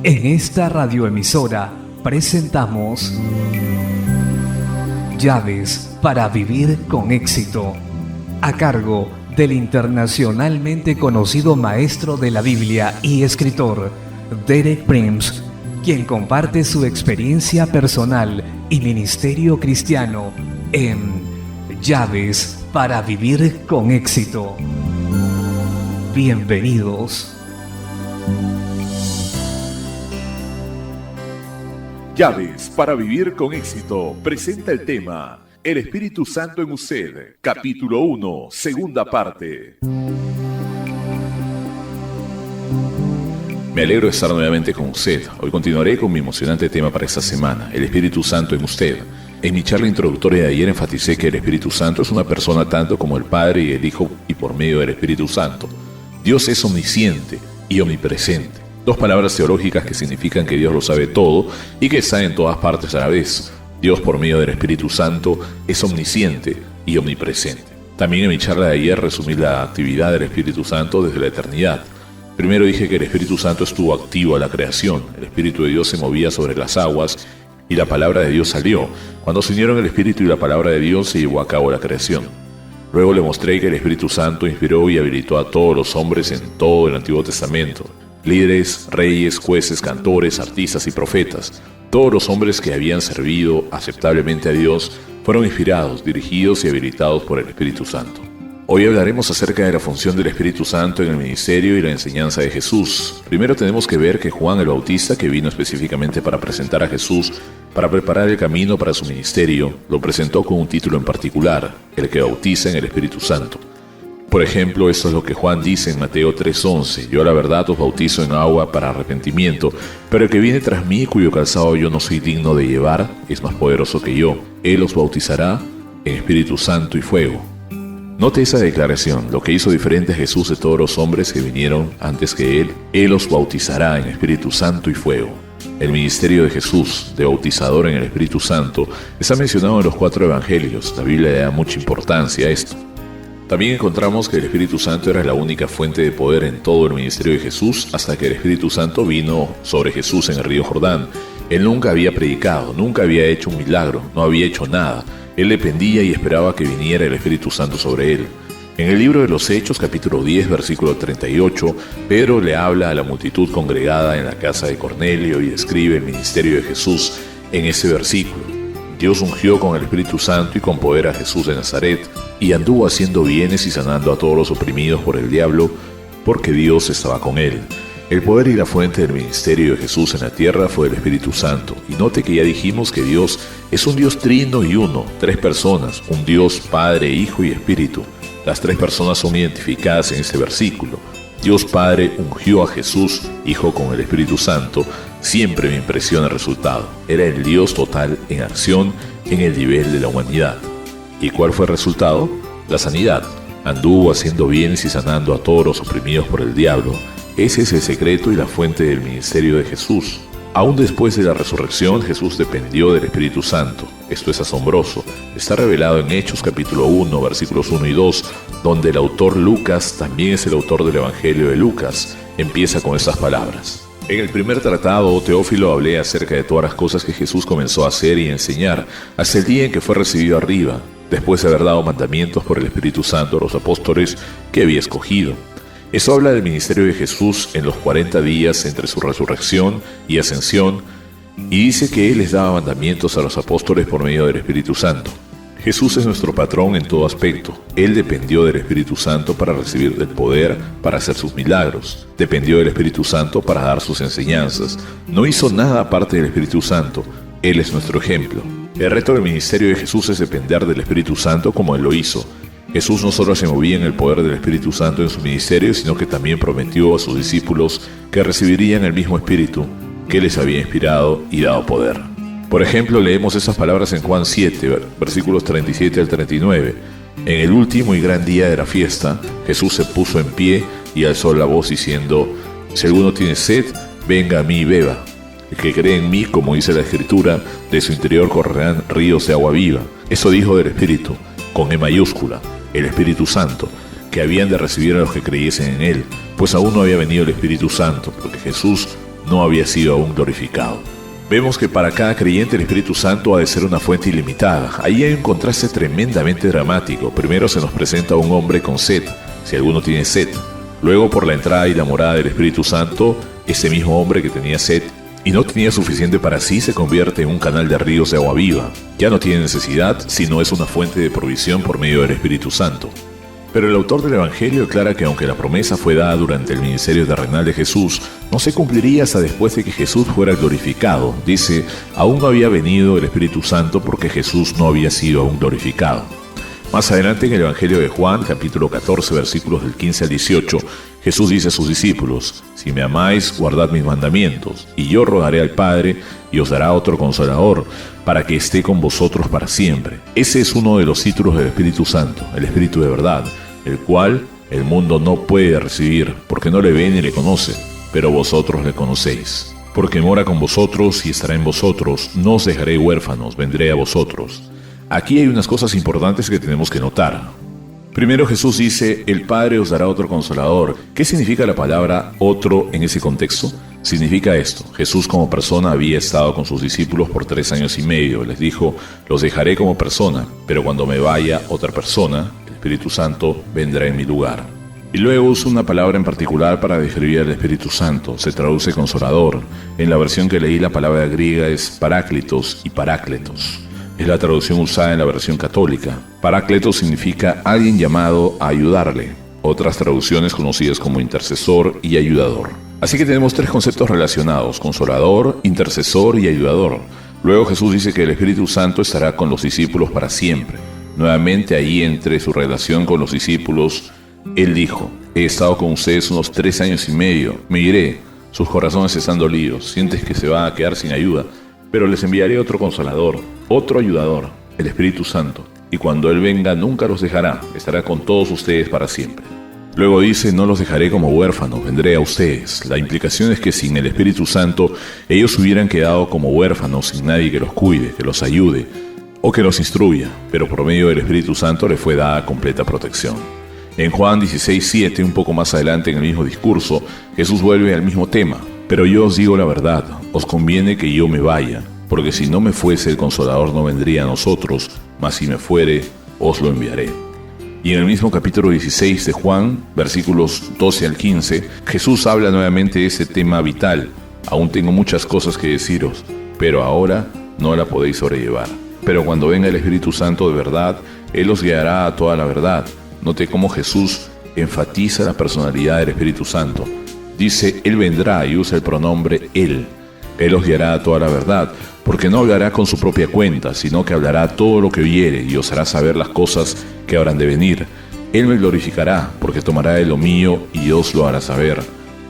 En esta radioemisora presentamos Llaves para vivir con éxito, a cargo del internacionalmente conocido maestro de la Biblia y escritor Derek Prince, quien comparte su experiencia personal y ministerio cristiano en Llaves para vivir con éxito. Bienvenidos. Llaves para vivir con éxito presenta el tema El Espíritu Santo en usted, capítulo 1, segunda parte. Me alegro de estar nuevamente con usted. Hoy continuaré con mi emocionante tema para esta semana, el Espíritu Santo en usted. En mi charla introductoria de ayer enfaticé que el Espíritu Santo es una persona tanto como el Padre y el Hijo y por medio del Espíritu Santo. Dios es omnisciente y omnipresente. Dos palabras teológicas que significan que Dios lo sabe todo y que está en todas partes a la vez. Dios por medio del Espíritu Santo es omnisciente y omnipresente. También en mi charla de ayer resumí la actividad del Espíritu Santo desde la eternidad. Primero dije que el Espíritu Santo estuvo activo a la creación. El Espíritu de Dios se movía sobre las aguas y la palabra de Dios salió. Cuando se unieron el Espíritu y la palabra de Dios se llevó a cabo la creación. Luego le mostré que el Espíritu Santo inspiró y habilitó a todos los hombres en todo el Antiguo Testamento. Líderes, reyes, jueces, cantores, artistas y profetas. Todos los hombres que habían servido aceptablemente a Dios fueron inspirados, dirigidos y habilitados por el Espíritu Santo. Hoy hablaremos acerca de la función del Espíritu Santo en el ministerio y la enseñanza de Jesús. Primero tenemos que ver que Juan el Bautista, que vino específicamente para presentar a Jesús, para preparar el camino para su ministerio, lo presentó con un título en particular, el que bautiza en el Espíritu Santo. Por ejemplo, esto es lo que Juan dice en Mateo 3:11: Yo la verdad os bautizo en agua para arrepentimiento, pero el que viene tras mí, cuyo calzado yo no soy digno de llevar, es más poderoso que yo. Él os bautizará en Espíritu Santo y fuego. Note esa declaración, lo que hizo diferente a Jesús de todos los hombres que vinieron antes que Él os bautizará en Espíritu Santo y fuego. El ministerio de Jesús, de bautizador en el Espíritu Santo, está mencionado en los 4 evangelios. La Biblia le da mucha importancia a esto. También encontramos que el Espíritu Santo era la única fuente de poder en todo el ministerio de Jesús hasta que el Espíritu Santo vino sobre Jesús en el río Jordán. Él nunca había predicado, nunca había hecho un milagro, no había hecho nada. Él dependía y esperaba que viniera el Espíritu Santo sobre él. En el libro de los Hechos, capítulo 10, versículo 38, Pedro le habla a la multitud congregada en la casa de Cornelio y describe el ministerio de Jesús en ese versículo. Dios ungió con el Espíritu Santo y con poder a Jesús de Nazaret, y anduvo haciendo bienes y sanando a todos los oprimidos por el diablo, porque Dios estaba con él. El poder y la fuente del ministerio de Jesús en la tierra fue el Espíritu Santo. Y note que ya dijimos que Dios es un Dios trino y uno, 3 personas, un Dios Padre, Hijo y Espíritu. Las 3 personas son identificadas en este versículo. Dios Padre ungió a Jesús, Hijo, con el Espíritu Santo. Siempre me impresiona el resultado. Era el Dios total en acción en el nivel de la humanidad. ¿Y cuál fue el resultado? La sanidad. Anduvo haciendo bienes y sanando a todos los oprimidos por el diablo. Ese es el secreto y la fuente del ministerio de Jesús. Aún después de la resurrección, Jesús dependió del Espíritu Santo. Esto es asombroso. Está revelado en Hechos capítulo 1, versículos 1 y 2, donde el autor Lucas, también es el autor del Evangelio de Lucas, empieza con estas palabras. En el primer tratado, Teófilo, hablé acerca de todas las cosas que Jesús comenzó a hacer y a enseñar hasta el día en que fue recibido arriba, después de haber dado mandamientos por el Espíritu Santo a los apóstoles que había escogido. Eso habla del ministerio de Jesús en los 40 días entre su resurrección y ascensión, y dice que Él les daba mandamientos a los apóstoles por medio del Espíritu Santo. Jesús es nuestro patrón en todo aspecto. Él dependió del Espíritu Santo para recibir el poder para hacer sus milagros. Dependió del Espíritu Santo para dar sus enseñanzas. No hizo nada aparte del Espíritu Santo. Él es nuestro ejemplo. El reto del ministerio de Jesús es depender del Espíritu Santo como Él lo hizo. Jesús no solo se movía en el poder del Espíritu Santo en su ministerio, sino que también prometió a sus discípulos que recibirían el mismo Espíritu que les había inspirado y dado poder. Por ejemplo, leemos esas palabras en Juan 7, versículos 37 al 39. En el último y gran día de la fiesta, Jesús se puso en pie y alzó la voz diciendo: Si alguno tiene sed, venga a mí y beba. El que cree en mí, como dice la Escritura, de su interior correrán ríos de agua viva. Eso dijo del Espíritu, con E mayúscula, el Espíritu Santo, que habían de recibir a los que creyesen en Él, pues aún no había venido el Espíritu Santo, porque Jesús no había sido aún glorificado. Vemos que para cada creyente el Espíritu Santo ha de ser una fuente ilimitada. Ahí hay un contraste tremendamente dramático. Primero se nos presenta a un hombre con sed, si alguno tiene sed. Luego, por la entrada y la morada del Espíritu Santo, ese mismo hombre que tenía sed y no tenía suficiente para sí se convierte en un canal de ríos de agua viva. Ya no tiene necesidad, sino es una fuente de provisión por medio del Espíritu Santo. Pero el autor del Evangelio aclara que aunque la promesa fue dada durante el ministerio terrenal de Jesús, no se cumpliría hasta después de que Jesús fuera glorificado. Dice, aún no había venido el Espíritu Santo porque Jesús no había sido aún glorificado. Más adelante en el Evangelio de Juan, capítulo 14, versículos del 15 al 18, Jesús dice a sus discípulos, si me amáis, guardad mis mandamientos, y yo rogaré al Padre, y os dará otro Consolador, para que esté con vosotros para siempre. Ese es uno de los títulos del Espíritu Santo, el Espíritu de verdad, el cual el mundo no puede recibir, porque no le ve ni le conoce, pero vosotros le conocéis. Porque mora con vosotros y estará en vosotros, no os dejaré huérfanos, vendré a vosotros. Aquí hay unas cosas importantes que tenemos que notar. Primero Jesús dice, el Padre os dará otro Consolador. ¿Qué significa la palabra otro en ese contexto? Significa esto, Jesús como persona había estado con sus discípulos por 3 años y medio. Les dijo, los dejaré como persona, pero cuando me vaya otra persona, el Espíritu Santo, vendrá en mi lugar. Y luego usa una palabra en particular para describir al Espíritu Santo, se traduce Consolador. En la versión que leí la palabra griega es Paráclitos y Parácletos. Es la traducción usada en la versión católica. Parácletos significa alguien llamado a ayudarle. Otras traducciones conocidas como intercesor y ayudador. Así que tenemos 3 conceptos relacionados, Consolador, intercesor y ayudador. Luego Jesús dice que el Espíritu Santo estará con los discípulos para siempre. Nuevamente ahí entre su relación con los discípulos, Él dijo, he estado con ustedes unos 3 años y medio, me iré, sus corazones están dolidos, sientes que se van a quedar sin ayuda, pero les enviaré otro Consolador, otro ayudador, el Espíritu Santo, y cuando Él venga nunca los dejará, estará con todos ustedes para siempre. Luego dice, no los dejaré como huérfanos, vendré a ustedes. La implicación es que sin el Espíritu Santo, ellos hubieran quedado como huérfanos, sin nadie que los cuide, que los ayude, o que los instruya, pero por medio del Espíritu Santo les fue dada completa protección. En Juan 16:7, un poco más adelante en el mismo discurso, Jesús vuelve al mismo tema. Pero yo os digo la verdad, os conviene que yo me vaya, porque si no me fuese el Consolador no vendría a nosotros, mas si me fuere, os lo enviaré. Y en el mismo capítulo 16 de Juan, versículos 12 al 15, Jesús habla nuevamente de ese tema vital. Aún tengo muchas cosas que deciros, pero ahora no la podéis sobrellevar. Pero cuando venga el Espíritu Santo de verdad, Él os guiará a toda la verdad. Note cómo Jesús enfatiza la personalidad del Espíritu Santo. Dice, Él vendrá y usa el pronombre Él. Él os guiará a toda la verdad, porque no hablará con su propia cuenta, sino que hablará todo lo que oyere y os hará saber las cosas que habrán de venir. Él me glorificará, porque tomará de lo mío y os lo hará saber.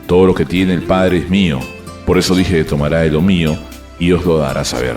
Todo lo que tiene el Padre es mío, por eso dije que tomará de lo mío y os lo dará saber.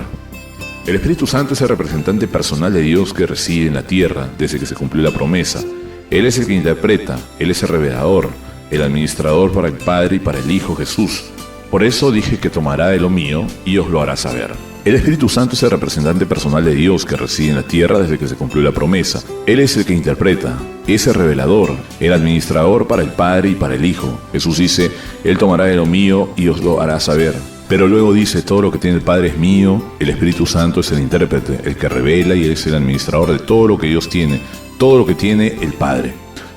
El Espíritu Santo es el representante personal de Dios que reside en la tierra desde que se cumplió la promesa. Él es el que interpreta, Él es el revelador, el administrador para el Padre y para el Hijo Jesús. Por eso dije que tomará de lo mío y os lo hará saber. El Espíritu Santo es el representante personal de Dios que reside en la tierra desde que se cumplió la promesa. Él es el que interpreta, es el revelador, el administrador para el Padre y para el Hijo. Jesús dice, Él tomará de lo mío y os lo hará saber. Pero luego dice, todo lo que tiene el Padre es mío, el Espíritu Santo es el intérprete, el que revela y es el administrador de todo lo que Dios tiene, todo lo que tiene el Padre.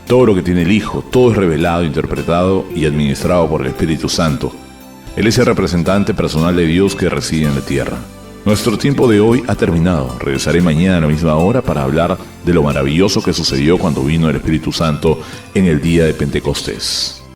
Todo lo que tiene el Hijo, todo es revelado, interpretado y administrado por el Espíritu Santo. Él es el representante personal de Dios que reside en la tierra. Nuestro tiempo de hoy ha terminado. Regresaré mañana a la misma hora para hablar de lo maravilloso que sucedió cuando vino el Espíritu Santo en el día de Pentecostés.